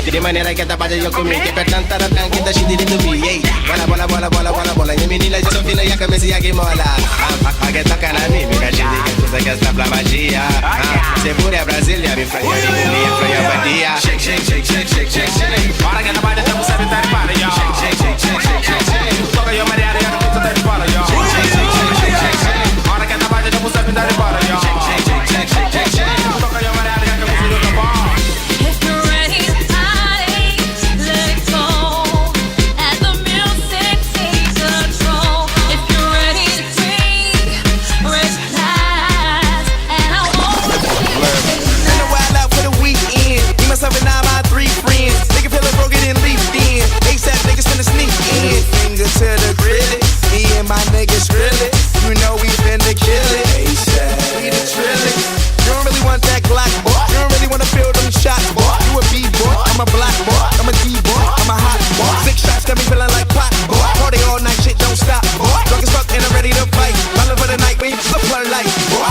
De manera que esta parte yo comí, que per tanta ratan que she did it to me, yeah. Bola, e menina de sofina e a cabeça que mola. A que toca na mim, que she did que usa que esta pra magia. Se pura Brasília, me faz me faz badia. Shake, shake, shake, shake, shake, shake, shake. Bora que esta parte estamos sabendo tá para, yo. Shake, shake, shake, shake, shake, shake, shake. Toca yo Maria, eu não tô tá para, yo. Shake, shake, shake, shake, shake, shake, shake. Bora que esta parte estamos sabendo tá para, yo. Shake, shake, shake, shake, shake, shake, shake. Toca yo Maria, eu não tô tá para. To the grilly, me and my niggas really. You know we finna kill it. We the trillies. You don't really want that Glock, boy. You don't really wanna feel them shots, boy. You a B-boy, I'm a black boy. I'm a D-boy, I'm a hot boy. 6 shots got me feeling like pot, boy. Party all night, shit don't stop, boy. Drunk as fuck and I'm ready to fight. Ballin' for the night, we the play light, boy.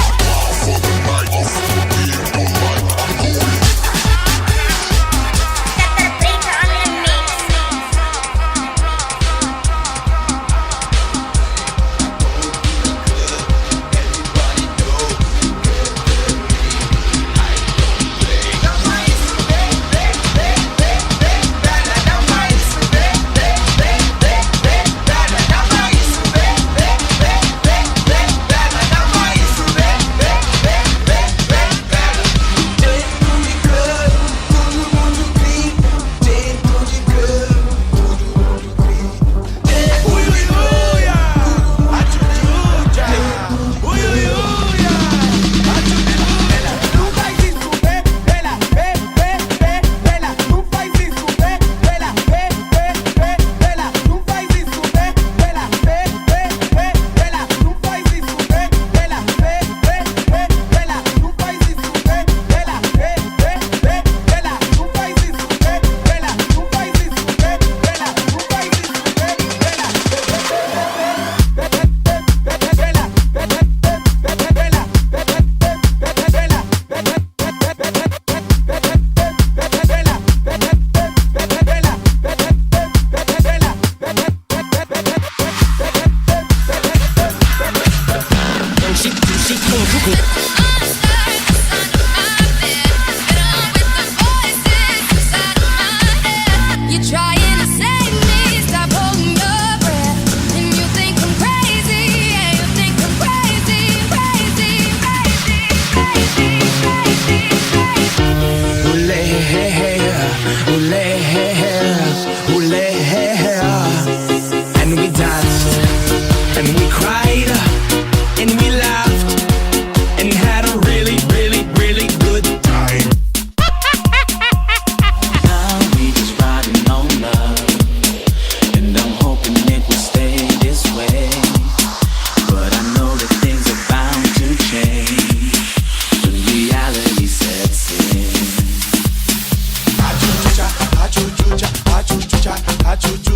Choo choo.